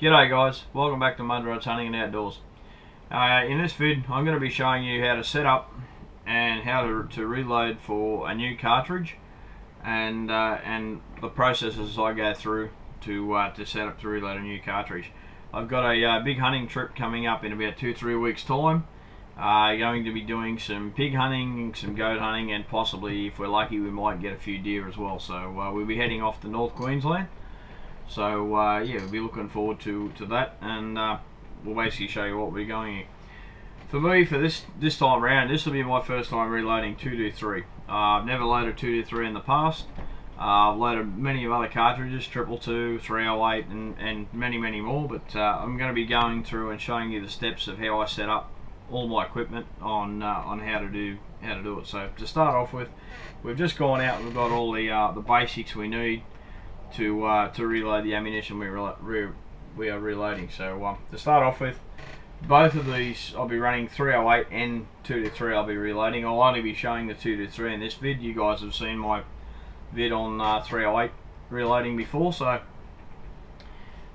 G'day guys, welcome back to Mud Rods Hunting and Outdoors. In this vid I'm going to be showing you how to set up and how to reload for a new cartridge and the processes I go through to set up to reload a new cartridge. I've got a big hunting trip coming up in about 2-3 weeks time. Going to be doing some pig hunting, some goat hunting, and possibly, if we're lucky, we might get a few deer as well. So we'll be heading off to North Queensland. So yeah, we'll be looking forward to that, and we'll basically show you what we're going in. For me, for this time around, this will be my first time reloading 223. I've never loaded 223 in the past. I've loaded many of other cartridges, 222, 308, and many more, but I'm going to be going through and showing you the steps of how I set up all my equipment on how to do it. So to start off with, we've just gone out and we've got all the basics we need to reload the ammunition we are reloading. So to start off with, both of these I'll be running 308 and 223. I'll be reloading. I'll only be showing the 223 in this vid. You guys have seen my vid on 308 reloading before. So,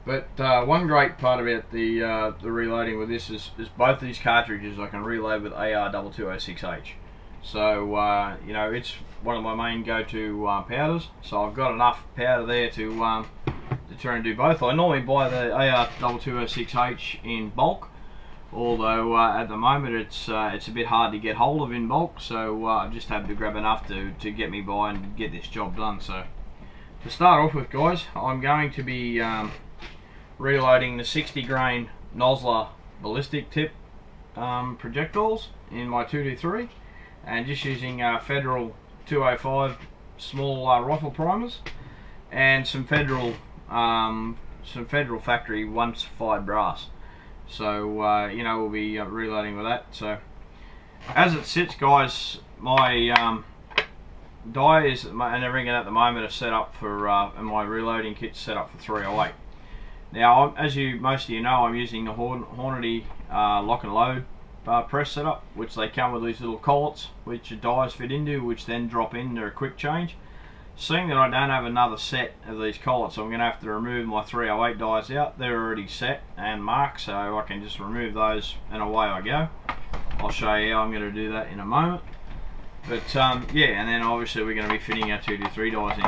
but one great part about the reloading with this is both these cartridges I can reload with AR-2206H. So you know, it's one of my main go-to powders. So I've got enough powder there to try and do both. I normally buy the AR-2206H in bulk, although at the moment it's a bit hard to get hold of in bulk. So I've just had to grab enough to get me by and get this job done. So to start off with, guys, I'm going to be reloading the 60 grain Nosler ballistic tip projectiles in my 223, and just using Federal 205 small rifle primers and some Federal factory 1-5 brass. So you know, we'll be reloading with that. So as it sits, guys, my die is and everything at the moment is set up for and my reloading kit's set up for 308. Now, as most of you know, I'm using the Hornady lock and load press setup, which they come with these little collets which the dies fit into, which then drop into a quick change. Seeing that I don't have another set of these collets, I'm going to have to remove my 308 dies out. They're already set and marked, so I can just remove those and away I go. I'll show you how I'm going to do that in a moment. But yeah, and then obviously we're going to be fitting our 223 dies in.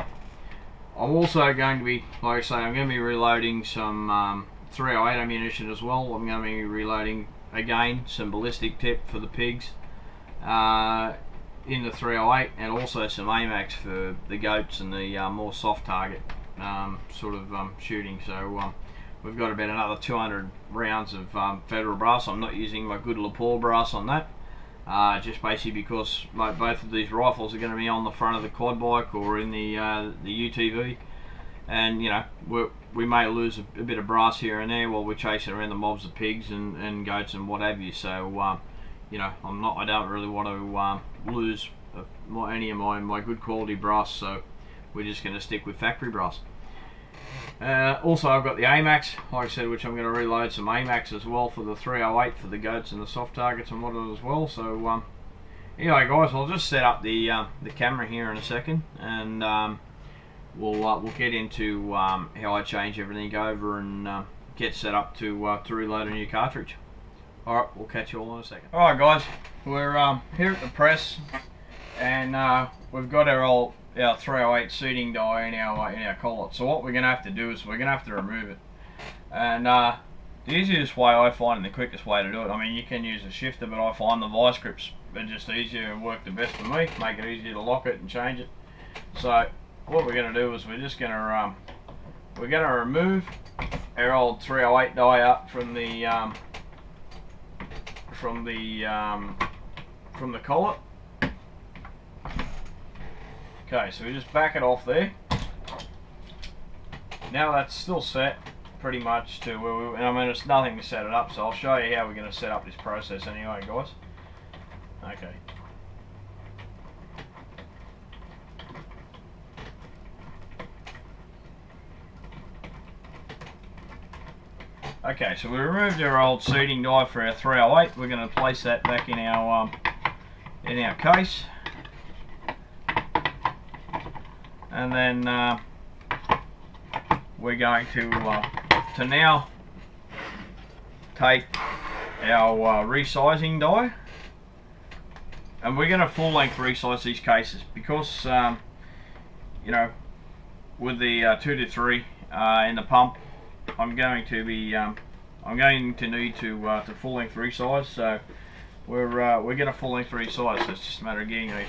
I'm also going to be, like I say, I'm going to be reloading some 308 ammunition as well. I'm going to be reloading again some ballistic tip for the pigs in the 308, and also some AMAX for the goats and the more soft target sort of shooting. So we've got about another 200 rounds of Federal brass. I'm not using my good lapel brass on that, just basically because like both of these rifles are going to be on the front of the quad bike or in the UTV, and you know, we may lose a bit of brass here and there while we're chasing around the mobs of pigs and goats and what have you. So you know, I don't really want to lose any of my good quality brass, so we're just going to stick with factory brass. Also, I've got the AMAX, like I said, which I'm going to reload some AMAX as well for the 308 for the goats and the soft targets and whatnot as well. So anyway, guys, I'll just set up the camera here in a second, and we'll get into how I change everything over and get set up to reload a new cartridge. Alright, we'll catch you all in a second. Alright guys, we're here at the press, and we've got our 308 seating die in our collet. So what we're going to have to do is we're going to have to remove it. And the easiest way I find, and the quickest way to do it, I mean, you can use a shifter, but I find the vice grips are just easier and work the best for me, make it easier to lock it and change it. So what we're going to do is we're just going to remove our old 308 die up from the collet. Okay, so we just back it off there. Now that's still set pretty much to where and I mean, it's nothing to set it up, so I'll show you how we're going to set up this process anyway, guys. Okay. Okay, so we removed our old seating die for our 308. We're going to place that back in our case, and then we're going to now take our resizing die, and we're going to full length resize these cases because you know, with the 2 to 3 in the pump, I'm going to need to full length resize. So we're going to full length resize. So it's just a matter of getting these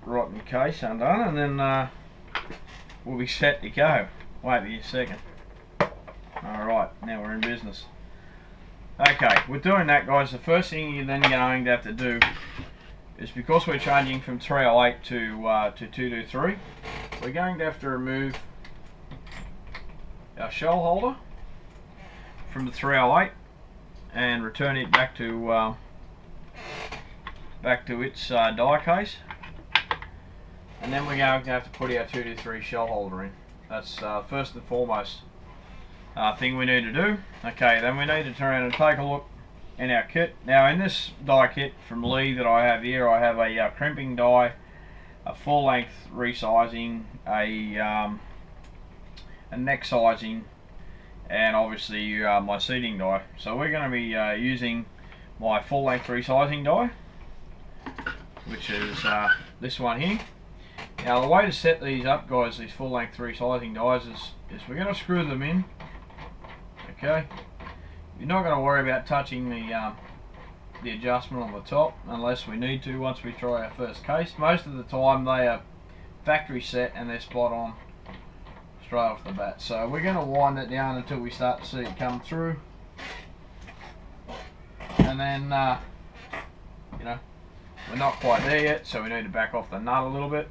rotten case undone, and then we'll be set to go. Wait a second. Alright, now we're in business. Okay, with doing that, guys, the first thing you're then going to have to do is, because we're changing from 308 to 223, we're going to have to remove our shell holder from the 308 and return it back to its die case, and then we're going to have to put our 223 shell holder in. That's first and foremost thing we need to do. Okay, then we need to turn around and take a look in our kit. Now, in this die kit from Lee that I have here, I have a crimping die, a full length resizing, a neck sizing, and obviously my seating die. So we're going to be using my full length resizing die, which is this one here. Now, the way to set these up, guys, these full length resizing dies, is we're going to screw them in. Okay, you're not going to worry about touching the adjustment on the top unless we need to once we try our first case. Most of the time they are factory set and they're spot on straight off the bat. So we're going to wind it down until we start to see it come through, and then you know, we're not quite there yet, so we need to back off the nut a little bit.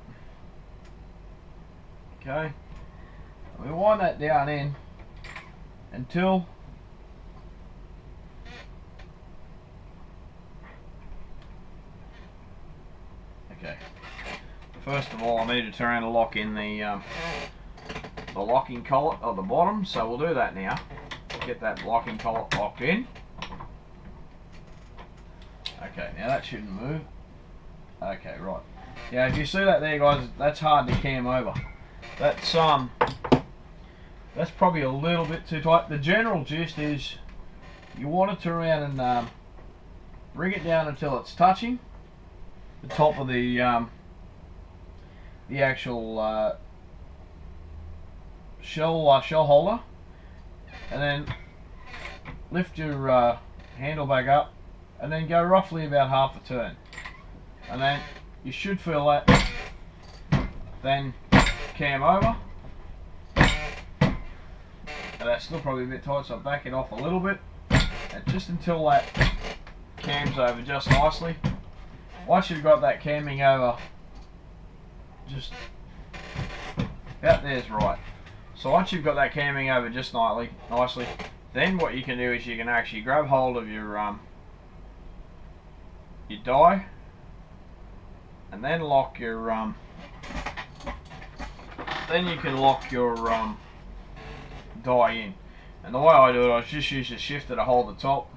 Okay, we wind that down in until first of all I need to turn around and lock in the locking collet at the bottom, so we'll do that now. Get that locking collet locked in. Okay, now that shouldn't move. Okay, right. Yeah, if you see that there, guys, that's hard to cam over. That's probably a little bit too tight. The general gist is you want to turn around and bring it down until it's touching the top of the actual shell holder, and then lift your handle back up, and then go roughly about half a turn, and then you should feel that. Then cam over. And that's still probably a bit tight, so I'll back it off a little bit, and just until that cams over just nicely. Once you've got that camming over, just about there's right. So once you've got that camming over just nicely, then what you can do is you can actually grab hold of your die, and then lock your then you can lock your die in. And the way I do it, I just use the shifter to hold the top.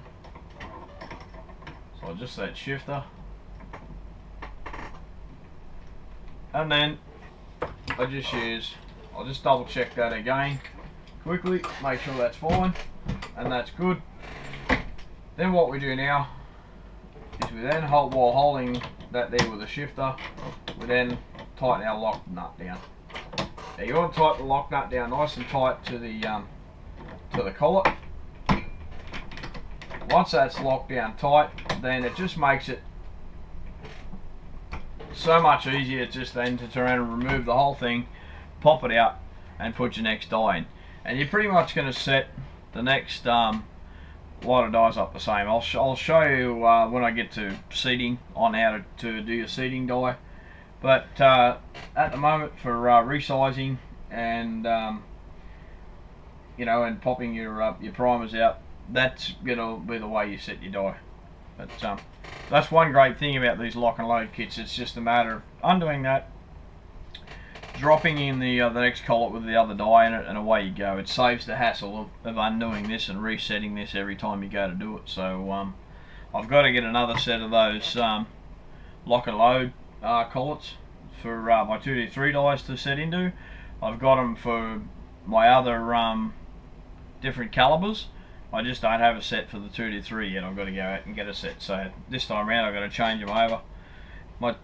So I just that shifter, and then I'll just double check that again quickly, make sure that's fine and that's good. Then what we do now is we then while holding that there with the shifter, we then tighten our lock nut down. Now you want to tighten the lock nut down nice and tight to the collet. Once that's locked down tight, then it just makes it so much easier just then to turn around and remove the whole thing, pop it out, and put your next die in. And you're pretty much going to set the next lot of dies up the same. I'll show you when I get to seating on how to do your seating die. But at the moment for resizing and you know, and popping your primers out, that's gonna be the way you set your die. But that's one great thing about these lock and load kits. It's just a matter of undoing that, dropping in the next collet with the other die in it, and away you go. It saves the hassle of undoing this and resetting this every time you go to do it. So I've got to get another set of those lock and load collets for my 2D3 dies to set into. I've got them for my other different calibers. I just don't have a set for the 223 yet. I've got to go out and get a set. So this time around I've got to change them over.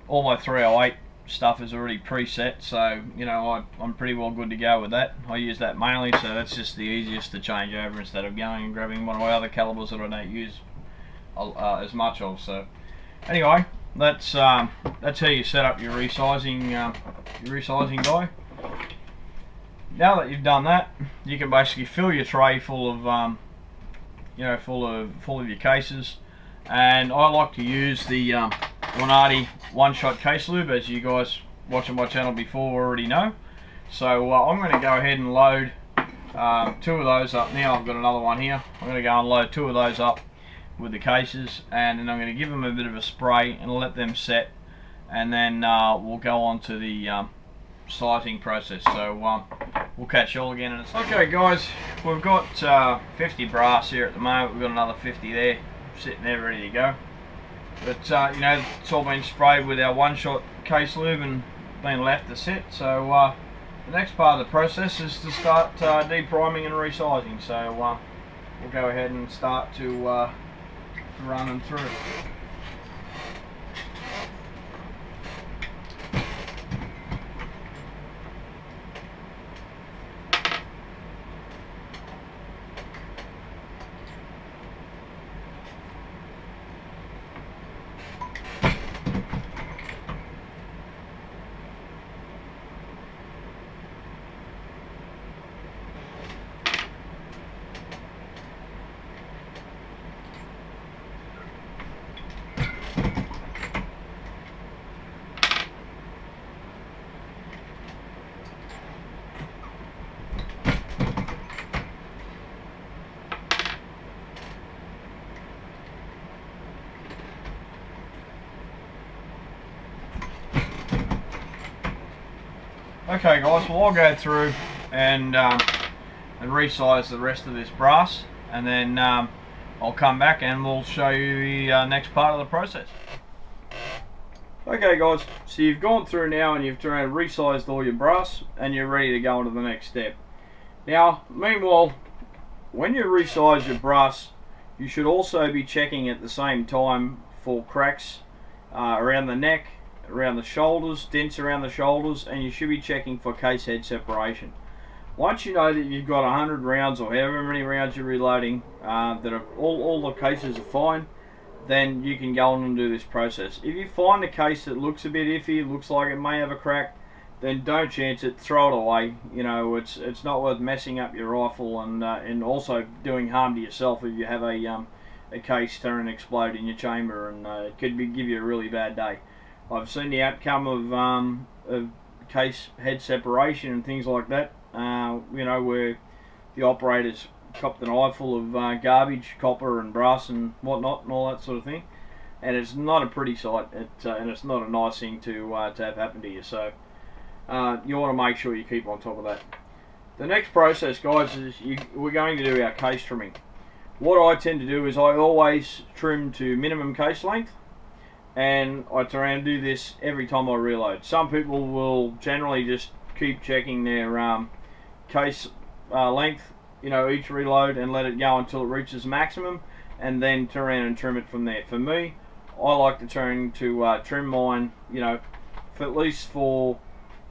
All my 308 stuff is already preset, so you know I'm pretty well good to go with that. I use that mainly, so that's just the easiest to change over instead of going and grabbing one of my other calibers that I don't use as much of. So anyway, that's how you set up your resizing die. Now that you've done that, you can basically fill your tray full of full of your cases, and I like to use the Wyman one-shot case lube, as you guys watching my channel before already know. So I'm going to go ahead and load 2 of those up now. I've got another one here. I'm going to go and load 2 of those up with the cases, and then I'm going to give them a bit of a spray and let them set, and then we'll go on to the sizing process. So we'll catch you all again in a second. Okay guys, we've got 50 brass here at the moment. We've got another 50 there sitting there ready to go. But you know, it's all been sprayed with our one-shot case lube and been left to sit. So the next part of the process is to start depriming and resizing. So we'll go ahead and start to run them through. Okay guys, well I'll go through and resize the rest of this brass, and then I'll come back and we'll show you the next part of the process. Okay guys, so you've gone through now and you've resized all your brass and you're ready to go on to the next step. Now, meanwhile, when you resize your brass, you should also be checking at the same time for cracks around the neck, around the shoulders, dents around the shoulders, and you should be checking for case head separation. Once you know that you've got 100 rounds or however many rounds you're reloading, that are all the cases are fine, then you can go on and do this process. If you find a case that looks a bit iffy, looks like it may have a crack, then don't chance it, throw it away. You know, it's not worth messing up your rifle and also doing harm to yourself if you have a case turn and explode in your chamber, and it could give you a really bad day. I've seen the outcome of case head separation and things like that, you know, where the operators copped an eyeful of garbage, copper and brass and whatnot and all that sort of thing, and it's not a pretty sight, and it's not a nice thing to have happen to you. So you want to make sure you keep on top of that. The next process, guys, is we're going to do our case trimming. What I tend to do is I always trim to minimum case length, and I try and do this every time I reload. Some people will generally just keep checking their case length, you know, each reload, and let it go until it reaches maximum, and then turn around and trim it from there. For me, I like to trim mine, you know, for at least to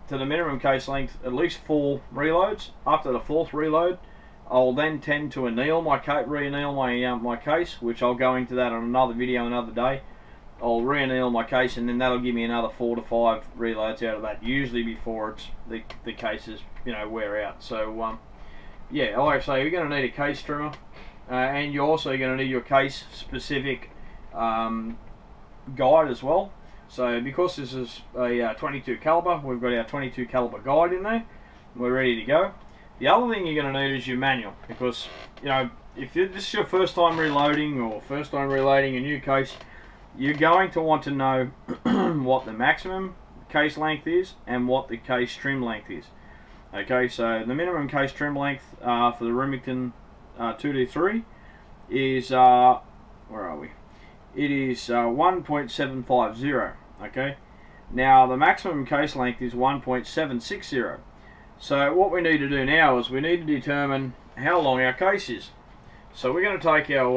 the minimum case length, at least 4 reloads. After the 4th reload, I'll then tend to re-anneal my case, which I'll go into that on another video another day. I'll re-anneal my case, and then that'll give me another 4 to 5 reloads out of that, usually before the cases, you know, wear out. So yeah, like I say, you're going to need a case trimmer, and you're also going to need your case specific guide as well. So because this is a 22 caliber, we've got our 22 caliber guide in there. We're ready to go. The other thing you're going to need is your manual, because, you know, if this is your first time reloading or first time reloading a new case, you're going to want to know what the maximum case length is and what the case trim length is. Okay, so the minimum case trim length for the Remington 2D3 is, where are we? It is 1.750. Okay, now the maximum case length is 1.760. So what we need to do now is we need to determine how long our case is. So we're going to take our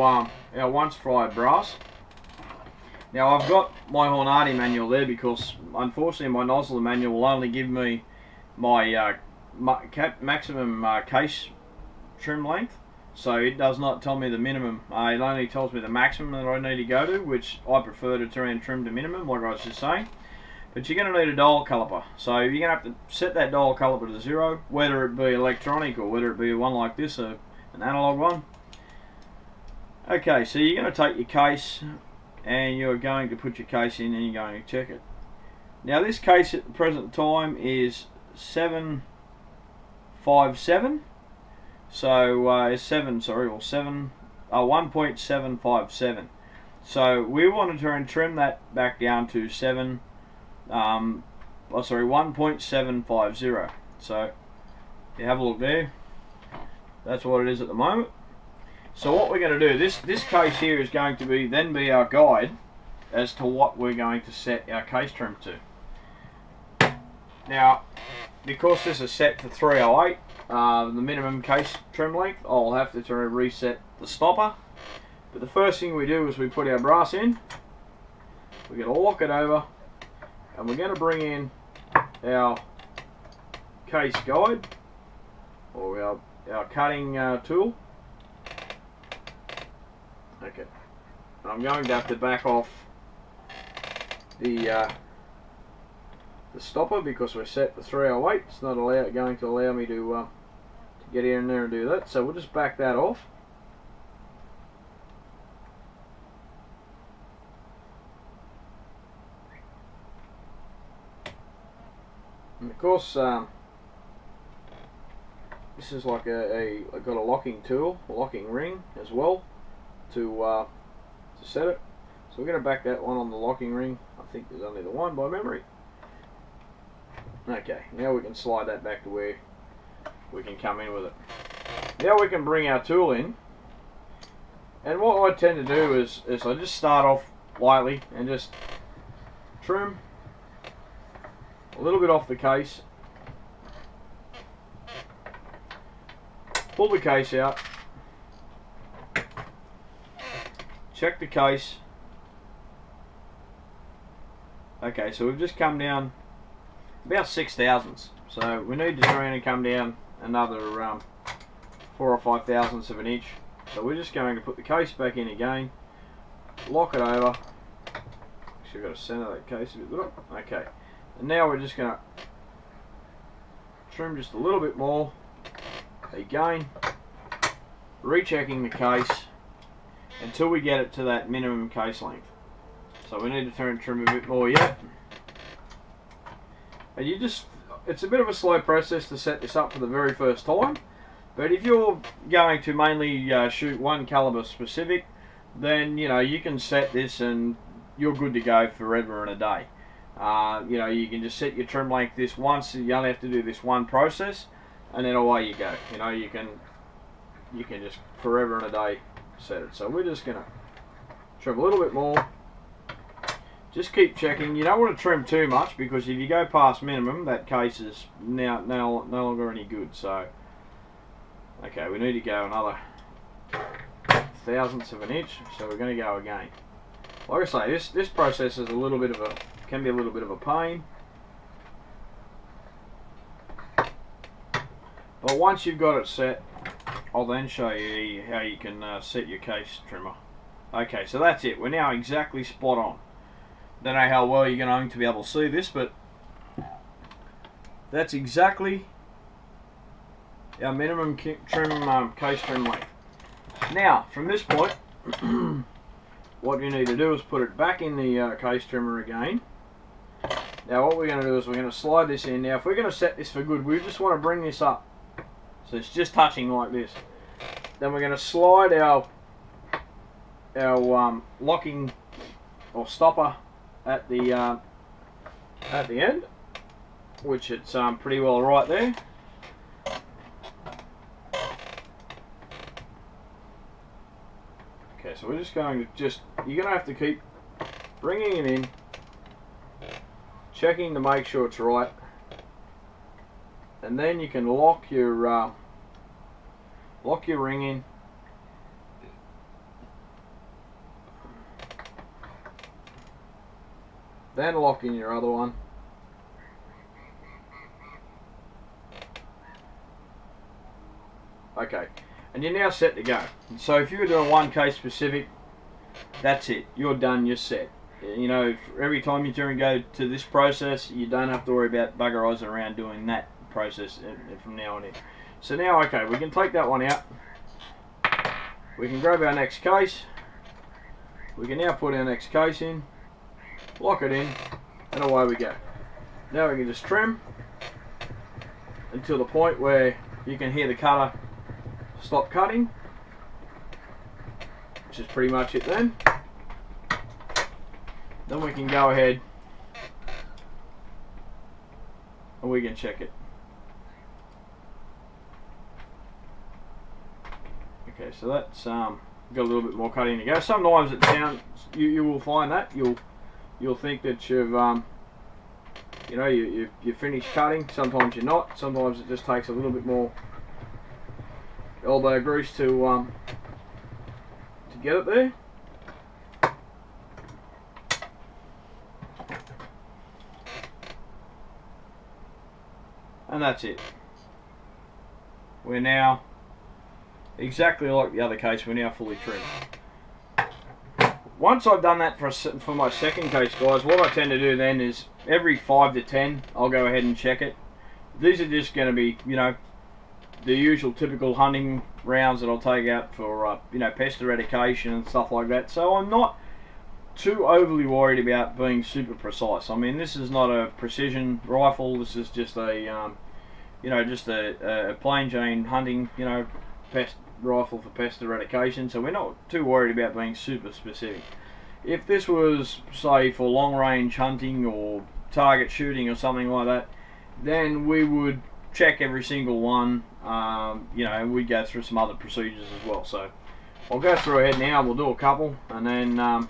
once fried brass. Now I've got my Hornady manual there because unfortunately my nozzle manual will only give me my maximum case trim length, so it does not tell me the minimum. It only tells me the maximum that I need to go to, which I prefer to try and trim to minimum, like I was just saying. But you're going to need a dial caliper, so you're going to have to set that dial caliper to 0, whether it be electronic or whether it be one like this, an analog one. Okay, so you're going to take your case and you're going to put your case in and you're going to check it. Now this case at the present time is 757, so it's 1.757. So we wanted to trim that back down to 1.750. So you have a look there. That's what it is at the moment. So what we're going to do, this case here is going to be our guide as to what we're going to set our case trim to. Now, because this is set to 308, the minimum case trim length, I'll have to reset the stopper. But the first thing we do is we put our brass in, we're going to lock it over, and we're going to bring in our case guide, or our cutting tool. Okay, I'm going to have to back off the stopper because we're set for 308. It's not going to allow me to get in there and do that, so we'll just back that off. And of course, this is like I've got a locking tool, a locking ring as well to set it. So we're going to back that one on the locking ring. I think there's only the one by memory. Okay, now we can slide that back to where we can come in with it. Now we can bring our tool in, and what I tend to do is I just start off lightly and just trim a little bit off the case, pull the case out, check the case. Okay, so we've just come down about 6 thousandths, so we need to try and come down another 4 or 5 thousandths of an inch. So we're just going to put the case back in again, lock it over. Actually, I've got to center that case a bit better. Okay, and now we're just going to trim just a little bit more. Again, rechecking the case until we get it to that minimum case length. So we need to trim a bit more yet. And it's a bit of a slow process to set this up for the very first time, but if you're going to mainly shoot one caliber specific, then you can set this and you're good to go forever and a day. You can just set your trim length this once. You only have to do this one process, and then away you go. You can just forever and a day set it. So we're just gonna trim a little bit more. Just keep checking. You don't want to trim too much because if you go past minimum, that case is now no longer any good. So, okay, we need to go another thousandths of an inch. So we're going to go again. Like I say, this process is can be a little bit of a pain. But once you've got it set, I'll then show you how you can set your case trimmer. Okay, so that's it. We're now exactly spot on. Don't know how well you're going to be able to see this, but that's exactly our minimum case trim length. Now, from this point, what you need to do is put it back in the case trimmer again. Now, what we're going to do is we're going to slide this in. Now, if we're going to set this for good, we just want to bring this up. So it's just touching like this. Then we're going to slide our locking or stopper at the end, which it's pretty well right there. Okay, so we're just going to you're going to have to keep bringing it in, checking to make sure it's right, and then you can lock your ring in, then lock in your other one. Okay, and you're now set to go. So if you were doing one case specific, that's it. You're done, you're set. You know, every time you turn and go to this process, you don't have to worry about buggerizing around doing that process from now on in. So now, okay, we can take that one out. We can grab our next case. We can now put our next case in, lock it in, and away we go. Now we can just trim until the point where you can hear the cutter stop cutting, which is pretty much it then. Then we can go ahead and we can check it. Okay, so that's got a little bit more cutting to go. Sometimes it sounds, you will find that you'll think that you've you know, you finished cutting. Sometimes you're not. Sometimes it just takes a little bit more elbow grease to get it there. And that's it. We're now exactly like the other case. We're now fully trimmed. Once I've done that for my second case, guys, what I tend to do then is every 5 to 10 I'll go ahead and check it. These are just going to be, you know, the usual typical hunting rounds that I'll take out for you know, pest eradication and stuff like that. So I'm not too overly worried about being super precise. I mean, this is not a precision rifle. This is just a you know, just a plain Jane hunting, you know, pest rifle for pest eradication. So we're not too worried about being super specific. If this was, say, for long range hunting or target shooting or something like that, then we would check every single one, you know, and we'd go through some other procedures as well. So I'll go through ahead now, we'll do a couple, and then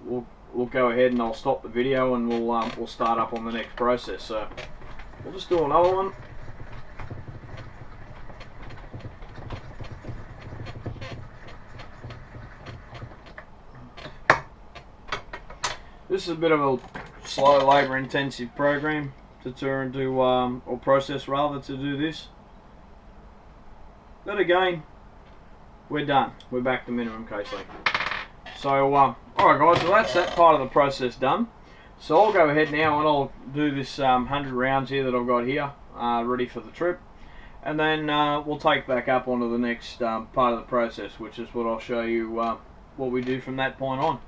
we'll go ahead and I'll stop the video and we'll start up on the next process. So we'll just do another one. This is a bit of a slow, labour-intensive program to turn to, or process rather, to do this. But again, we're done. We're back to minimum case length. So, alright guys, so that's that part of the process done. So I'll go ahead now and I'll do this 100 rounds here that I've got here, ready for the trip. And then we'll take back up onto the next part of the process, which is what I'll show you what we do from that point on.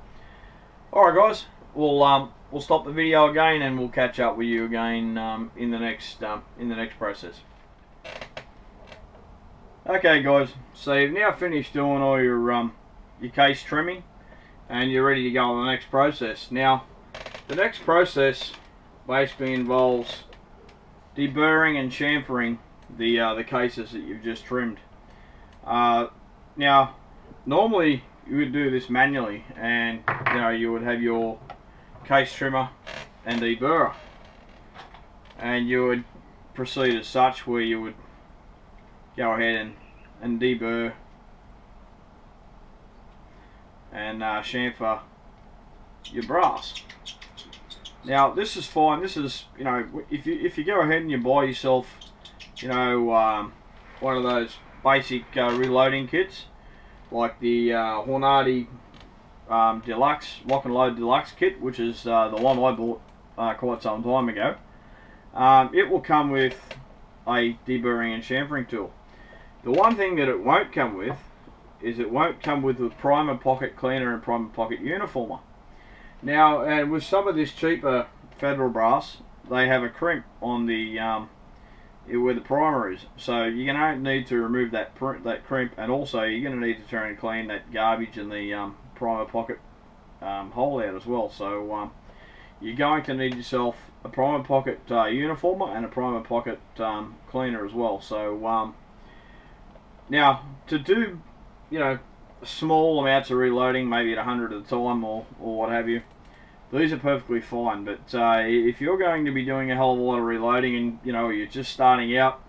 Alright guys, we'll stop the video again and we'll catch up with you again in the next process. Okay guys, so you've now finished doing all your case trimming and you're ready to go on the next process. Now the next process basically involves deburring and chamfering the cases that you've just trimmed. Now normally you would do this manually, and you know, you would have your case trimmer and deburrer, and you would proceed as such, where you would go ahead and deburr and chamfer your brass. Now this is fine. This is, you know, if you go ahead and you buy yourself, you know, one of those basic reloading kits, like the Hornady Deluxe Lock and Load Deluxe kit, which is the one I bought quite some time ago. It will come with a deburring and chamfering tool. The one thing that it won't come with is it won't come with the primer pocket cleaner and primer pocket uniformer. Now, and with some of this cheaper federal brass, they have a crimp on the where the primer is, so you're going to need to remove that crimp, and also you're going to need to turn and clean that garbage in the primer pocket hole out as well. So you're going to need yourself a primer pocket uniformer and a primer pocket cleaner as well. So now, to do, you know, small amounts of reloading, maybe at 100 at a time or what have you, these are perfectly fine. But if you're going to be doing a hell of a lot of reloading and, you know, you're just starting out,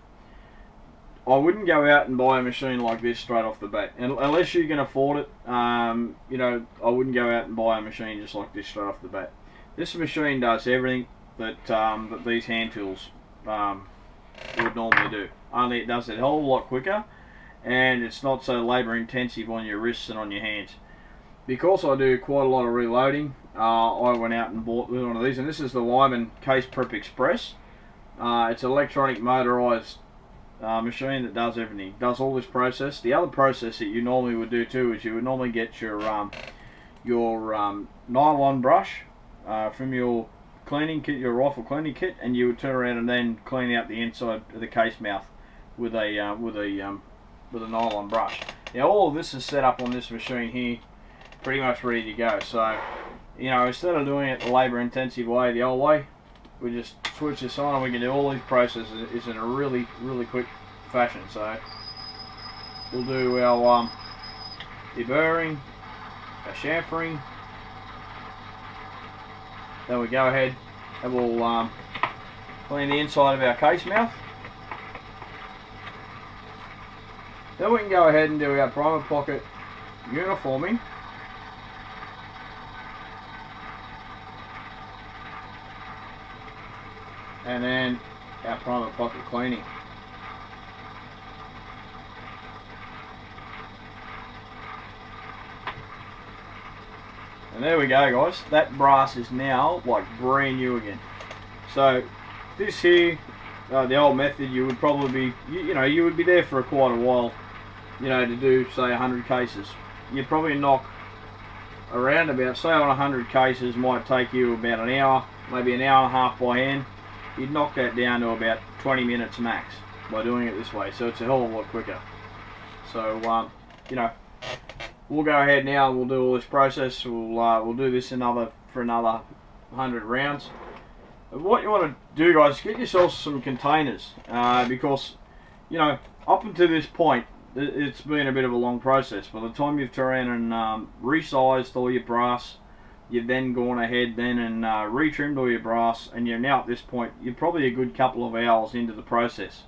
I wouldn't go out and buy a machine like this straight off the bat. And unless you can afford it, you know, I wouldn't go out and buy a machine just like this straight off the bat. This machine does everything that that these hand tools would normally do. Only it does it a whole lot quicker, and it's not so labour intensive on your wrists and on your hands. Because I do quite a lot of reloading, I went out and bought one of these, and this is the Wyman Case Prep Express. It's an electronic motorised machine that does everything. It does all this process. The other process that you normally would do too is you would normally get your nylon brush from your cleaning kit, your rifle cleaning kit, and you would turn around and then clean out the inside of the case mouth with a nylon brush. Now all of this is set up on this machine here, pretty much ready to go. So, you know, instead of doing it the labour intensive way, the old way, we just switch this on and we can do all these processes in a really quick fashion. So we'll do our deburring, our chamfering, then we go ahead and we'll clean the inside of our case mouth. Then we can go ahead and do our primer pocket uniforming. And then our primer pocket cleaning. And there we go, guys. That brass is now like brand new again. So this here, the old method, you would probably be, you would be there for quite a while, to do say 100 cases. You'd probably knock around about, say on 100 cases, might take you about an hour, maybe an hour and a half by hand. You'd knock that down to about 20 minutes max by doing it this way, so it's a hell of a lot quicker. So we'll go ahead now and we'll do all this process. We'll do this for another 100 rounds. What you want to do, guys, is get yourself some containers, because up until this point it's been a bit of a long process. By the time you've turned around and resized all your brass, you've then gone ahead and retrimmed all your brass, and you're now at this point, you're probably a good couple of hours into the process.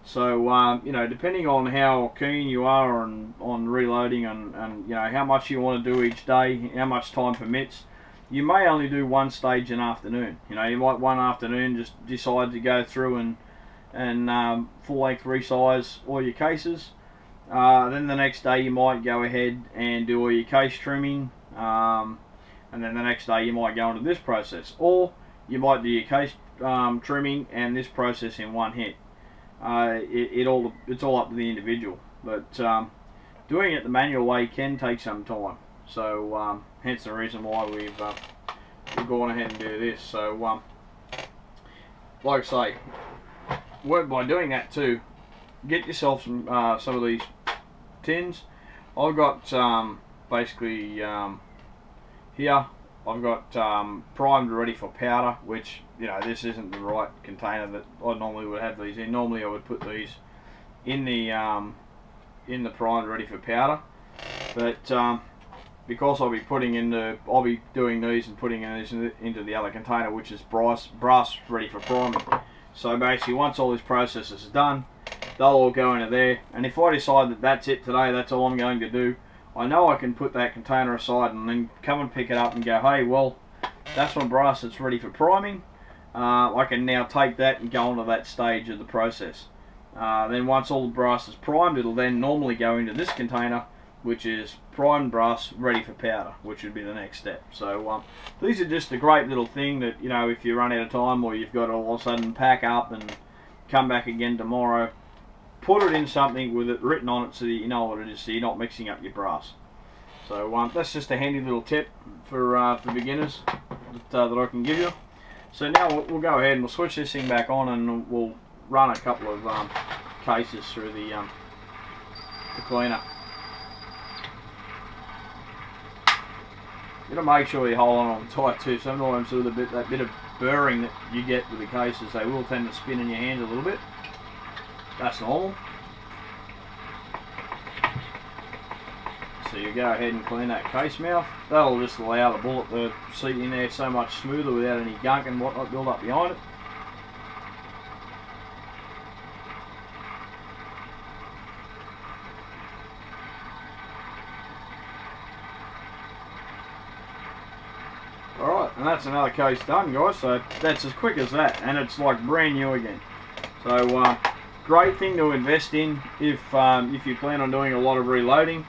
So depending on how keen you are on reloading and how much you want to do each day, how much time permits, you may only do one stage an afternoon. You might one afternoon just decide to go through and full length resize all your cases. Then the next day you might go ahead and do all your case trimming. And then the next day you might go into this process, or you might do your case trimming and this process in one hit. It's all up to the individual, but doing it the manual way can take some time. So hence the reason why we've gone ahead and do this. So like I say, by doing that too, get yourself some of these tins. I've got basically. Here I've got primed ready for powder, which this isn't the right container that I normally would have these in. Normally I would put these in the primed ready for powder, but because I'll be doing these and putting these into the other container, which is brass ready for priming. So basically, once all this process is done, they'll all go into there. And if I decide that that's it today, that's all I'm going to do, I know I can put that container aside and then come and pick it up and go, hey, well, that's my brass that's ready for priming. I can now take that and go on to that stage of the process. Then once all the brass is primed, it'll then normally go into this container, which is primed brass ready for powder, which would be the next step. So these are just a great little thing that, if you run out of time or you've got to all of a sudden pack up and come back again tomorrow, put it in something with it written on it so that you know what it is, so you're not mixing up your brass. So that's just a handy little tip for beginners that I can give you. So now we'll go ahead and we'll switch this thing back on and we'll run a couple of cases through the cleaner. You got to make sure you hold on tight too. Sometimes with that bit of burring that you get with the cases, they will tend to spin in your hand a little bit. That's normal. So you go ahead and clean that case mouth. That'll just allow the bullet to seat in there so much smoother without any gunk and whatnot build up behind it. Alright, And that's another case done, guys. So that's as quick as that, and it's like brand new again. So great thing to invest in if you plan on doing a lot of reloading.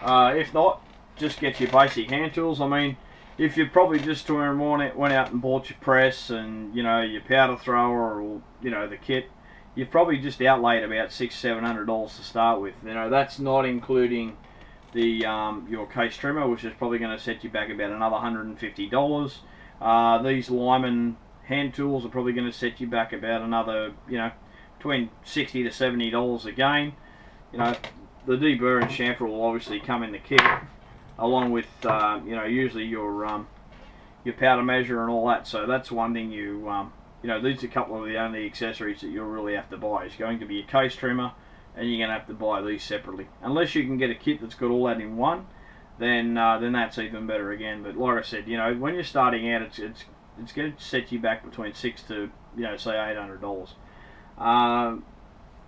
If not, just get your basic hand tools. I mean, if you probably just went out and bought your press and, you know, your powder thrower, or, you know, the kit, you've probably just outlaid about $600-700 to start with. You know, that's not including the your case trimmer, which is probably going to set you back about another $150. These Wyman hand tools are probably going to set you back about another, you know, between $60 to $70 again. You know, the Deburring and Chamfering will obviously come in the kit, along with you know, usually your powder measure and all that. So that's one thing you know, these are a couple of the only accessories that you'll really have to buy. It's going to be a case trimmer, and you're going to have to buy these separately. Unless you can get a kit that's got all that in one, then that's even better again. But like I said, you know, when you're starting out, it's going to set you back between $600 to, you know, say $800.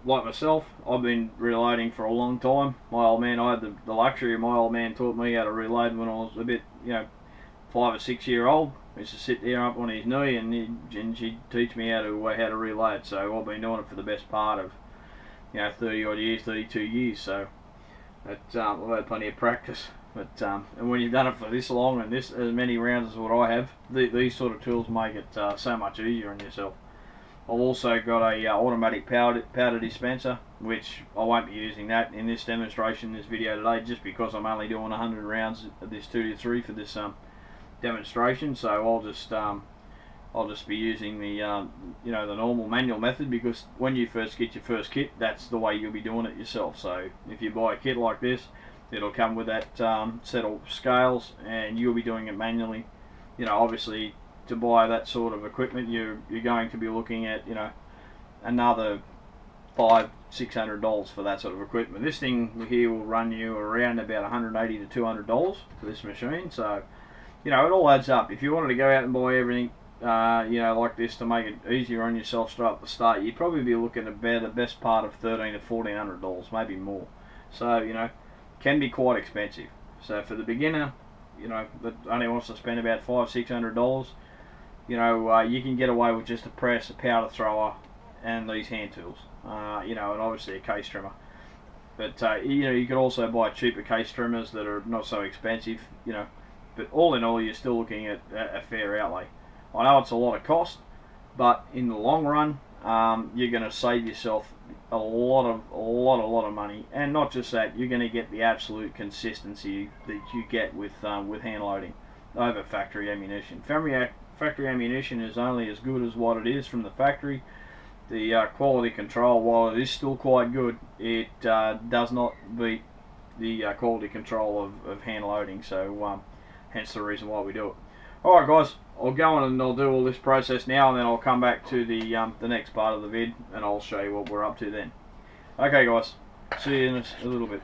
Like myself, I've been reloading for a long time. My old man, I had the luxury of my old man taught me how to reload when I was a bit, you know, 5 or 6 year old. I used to sit there up on his knee, and she'd teach me how to reload. So I've been doing it for the best part of, you know, 30 odd years, 32 years. So I've had plenty of practice. But and when you've done it for this long and as many rounds as what I have, these sort of tools make it so much easier on yourself. I've also got a automatic powder dispenser, which I won't be using that in this demonstration, this video today, just because I'm only doing 100 rounds of this 223 for this demonstration. So I'll just be using the you know, the normal manual method, because when you first get your first kit, that's the way you'll be doing it yourself. So if you buy a kit like this, it'll come with that set of scales, and you'll be doing it manually. You know, obviously, to buy that sort of equipment, you're going to be looking at, you know, another $500-600 for that sort of equipment. This thing here will run you around about $180 to $200 for this machine. So, you know, it all adds up. If you wanted to go out and buy everything, you know, like this to make it easier on yourself straight at the start, you'd probably be looking at about the best part of $1,300 to $1,400, maybe more. So, you know, can be quite expensive. So for the beginner, you know, that only wants to spend about $500-600, you know, you can get away with just a press, a powder thrower, and these hand tools. You know, and obviously a case trimmer. But you know, you could also buy cheaper case trimmers that are not so expensive. You know, but all in all, you're still looking at a fair outlay. I know it's a lot of cost, but in the long run, you're going to save yourself a lot of money. And not just that, you're going to get the absolute consistency that you get with hand loading over factory ammunition. Factory ammunition is only as good as what it is from the factory. The quality control, while it is still quite good, it does not beat the quality control of hand loading. So hence the reason why we do it. Alright guys, I'll go on and I'll do all this process now, and then I'll come back to the next part of the vid, and I'll show you what we're up to then. Okay guys, see you in a little bit.